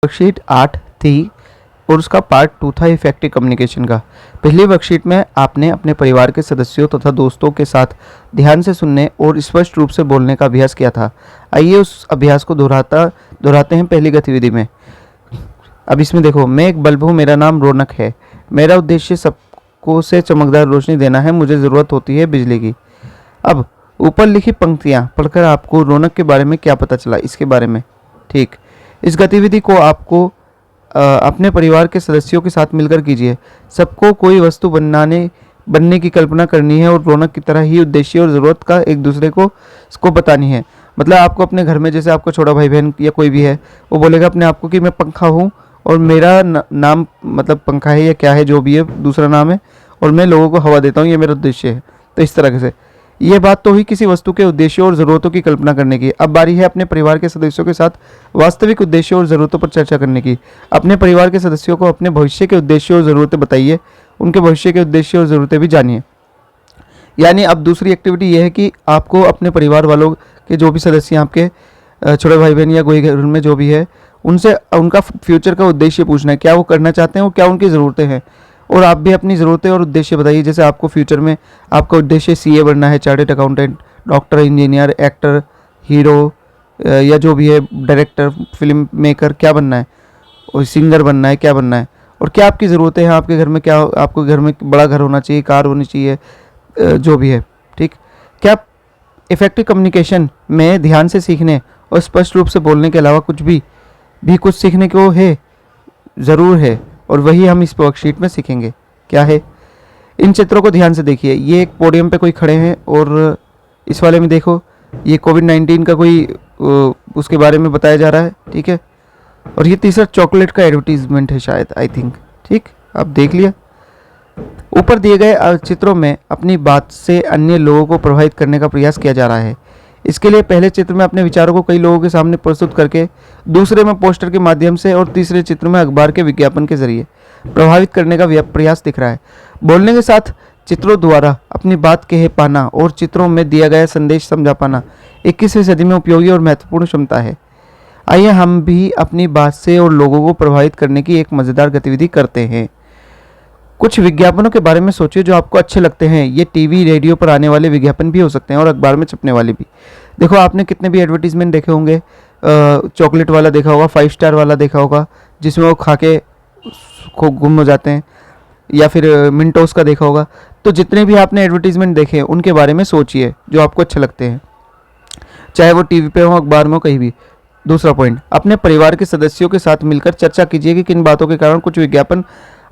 Worksheet 8 थी और उसका पार्ट 2 था इफेक्टिव कम्युनिकेशन का। पहली वर्कशीट में आपने अपने परिवार के सदस्यों तथा दोस्तों के साथ ध्यान से सुनने और स्पष्ट रूप से बोलने का अभ्यास किया था। आइए उस अभ्यास को दोहराते हैं पहली गतिविधि में। अब इसमें देखो, मैं एक बल्ब हूँ, मेरा नाम रौनक है, मेरा उद्देश्य सबको से चमकदार रोशनी देना है, मुझे ज़रूरत होती है बिजली की। अब ऊपर लिखी पंक्तियाँ पढ़कर आपको रौनक के बारे में क्या पता चला, इसके बारे में। ठीक, इस गतिविधि को आपको अपने परिवार के सदस्यों के साथ मिलकर कीजिए। सबको कोई वस्तु बनने की कल्पना करनी है और रौनक की तरह ही उद्देश्य और ज़रूरत का एक दूसरे को बतानी है। मतलब आपको अपने घर में, जैसे आपका छोटा भाई बहन या कोई भी है, वो बोलेगा अपने आप को कि मैं पंखा हूँ और मेरा नाम मतलब पंखा है या क्या है, जो भी है दूसरा नाम है, और मैं लोगों को हवा देता हूँ, ये मेरा उद्देश्य है। तो इस तरह से ये बात तो हुई किसी वस्तु के उद्देश्यों और ज़रूरतों की कल्पना करने की। अब बारी है अपने परिवार के सदस्यों के साथ वास्तविक उद्देश्यों और ज़रूरतों पर चर्चा करने की। अपने परिवार के सदस्यों को अपने भविष्य के उद्देश्यों और ज़रूरतें बताइए, उनके भविष्य के उद्देश्य और ज़रूरतें भी जानिए। यानी अब दूसरी एक्टिविटी यह है कि आपको अपने परिवार वालों के जो भी सदस्य हैं, आपके छोटे भाई बहन या कोई घर में जो भी है, उनसे उनका फ्यूचर का उद्देश्य पूछना है, क्या वो करना चाहते हैं और क्या उनकी ज़रूरतें हैं। और आप भी अपनी ज़रूरतें और उद्देश्य बताइए। जैसे आपको फ्यूचर में आपका उद्देश्य सीए बनना है, chartered accountant, doctor, engineer, actor, hero या जो भी है, डायरेक्टर, फिल्म मेकर, क्या बनना है, और सिंगर बनना है, क्या बनना है, और क्या आपकी ज़रूरतें हैं। आपके घर में क्या, आपको घर में बड़ा घर होना चाहिए, कार होनी चाहिए, जो भी है। ठीक, क्या इफेक्टिव कम्युनिकेशन में ध्यान से सीखने और स्पष्ट रूप से बोलने के अलावा कुछ सीखने को है? ज़रूर है, और वही हम इस वर्कशीट में सीखेंगे। क्या है? इन चित्रों को ध्यान से देखिए। ये एक पोडियम पे कोई खड़े हैं और इस वाले में देखो, ये कोविड-19 का कोई उसके बारे में बताया जा रहा है। ठीक है, और ये तीसरा चॉकलेट का एडवर्टीजमेंट है शायद, आई थिंक। ठीक, आप देख लिया। ऊपर दिए गए चित्रों में अपनी बात से अन्य लोगों को प्रभावित करने का प्रयास किया जा रहा है। इसके लिए पहले चित्र में अपने विचारों को कई लोगों के सामने प्रस्तुत करके, दूसरे में पोस्टर के माध्यम से और तीसरे चित्र में अखबार के विज्ञापन के जरिए प्रभावित करने का प्रयास दिख रहा है। बोलने के साथ चित्रों द्वारा अपनी बात कह पाना और चित्रों में दिया गया संदेश समझा पाना 21वीं सदी में उपयोगी और महत्वपूर्ण क्षमता है। आइए हम भी अपनी बात से और लोगों को प्रभावित करने की एक मज़ेदार गतिविधि करते हैं। कुछ विज्ञापनों के बारे में सोचिए जो आपको अच्छे लगते हैं। ये टीवी, रेडियो पर आने वाले विज्ञापन भी हो सकते हैं और अखबार में छपने वाले भी। देखो, आपने कितने भी एडवर्टीजमेंट देखे होंगे। चॉकलेट वाला देखा होगा, 5 स्टार वाला देखा होगा जिसमें वो खा के गुम हो जाते हैं, या फिर मिंटोस का देखा होगा। तो जितने भी आपने एडवर्टीजमेंट देखे उनके बारे में सोचिए जो आपको अच्छे लगते हैं, चाहे वो टीवी पे हो, अखबार में हो, कहीं भी। दूसरा पॉइंट, अपने परिवार के सदस्यों के साथ मिलकर चर्चा कीजिए कि किन बातों के कारण कुछ विज्ञापन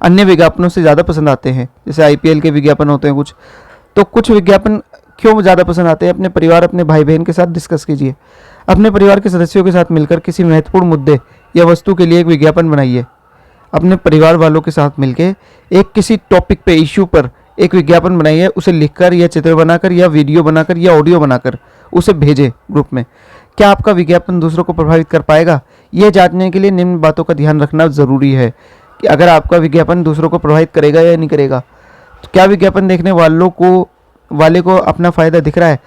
अन्य विज्ञापनों से ज़्यादा पसंद आते हैं। जैसे आईपीएल के विज्ञापन होते हैं कुछ, तो कुछ विज्ञापन क्यों ज़्यादा पसंद आते हैं, अपने परिवार, अपने भाई बहन के साथ डिस्कस कीजिए। अपने परिवार के सदस्यों के साथ मिलकर किसी महत्वपूर्ण मुद्दे या वस्तु के लिए एक विज्ञापन बनाइए। अपने परिवार वालों के साथ मिलकर एक किसी टॉपिक पे, इश्यू पर एक विज्ञापन बनाइए। उसे लिखकर या चित्र बनाकर या वीडियो बनाकर या ऑडियो बनाकर उसे भेजें ग्रुप में। क्या आपका विज्ञापन दूसरों को प्रभावित कर पाएगा? यह जांचने के लिए निम्न बातों का ध्यान रखना ज़रूरी है कि अगर आपका विज्ञापन दूसरों को प्रभावित करेगा या नहीं करेगा। तो क्या विज्ञापन देखने वाले को अपना फ़ायदा दिख रहा है?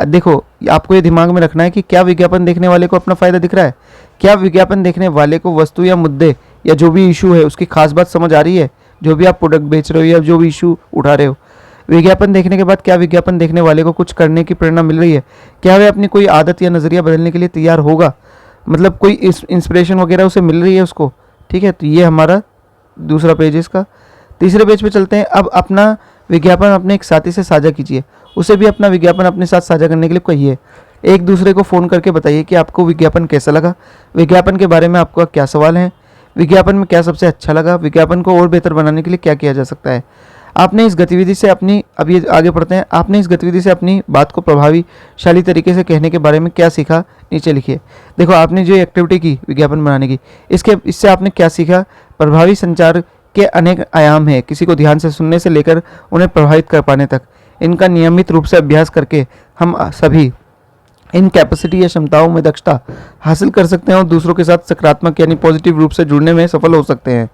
देखो, आपको ये दिमाग में रखना है कि क्या विज्ञापन देखने वाले को अपना फ़ायदा दिख रहा है? क्या विज्ञापन देखने वाले को वस्तु या मुद्दे या जो भी इशू है उसकी खास बात समझ आ रही है? जो भी आप प्रोडक्ट बेच रहे हो या जो भी इशू उठा रहे हो, विज्ञापन देखने के बाद क्या विज्ञापन देखने वाले को कुछ करने की प्रेरणा मिल रही है? क्या वह अपनी कोई आदत या नज़रिया बदलने के लिए तैयार होगा? मतलब कोई इंस्पिरेशन वगैरह उसे मिल रही है उसको। ठीक है, तो ये हमारा दूसरा पेज है इसका। तीसरे पेज पे चलते हैं। अब अपना विज्ञापन अपने एक साथी से साझा कीजिए। उसे भी अपना विज्ञापन अपने साथ साझा करने के लिए कहिए। एक दूसरे को फ़ोन करके बताइए कि आपको विज्ञापन कैसा लगा, विज्ञापन के बारे में आपका क्या सवाल है, विज्ञापन में क्या सबसे अच्छा लगा, विज्ञापन को और बेहतर बनाने के लिए क्या किया जा सकता है। आपने इस गतिविधि से अब ये आगे पढ़ते हैं। आपने इस गतिविधि से अपनी बात को प्रभावशाली तरीके से कहने के बारे में क्या सीखा, नीचे लिखिए। देखो, आपने जो एक्टिविटी की विज्ञापन बनाने की, इससे आपने क्या सीखा? प्रभावी संचार के अनेक आयाम हैं, किसी को ध्यान से सुनने से लेकर उन्हें प्रभावित कर पाने तक। इनका नियमित रूप से अभ्यास करके हम सभी इन कैपेसिटी या क्षमताओं में दक्षता हासिल कर सकते हैं और दूसरों के साथ सकारात्मक यानी पॉजिटिव रूप से जुड़ने में सफल हो सकते हैं।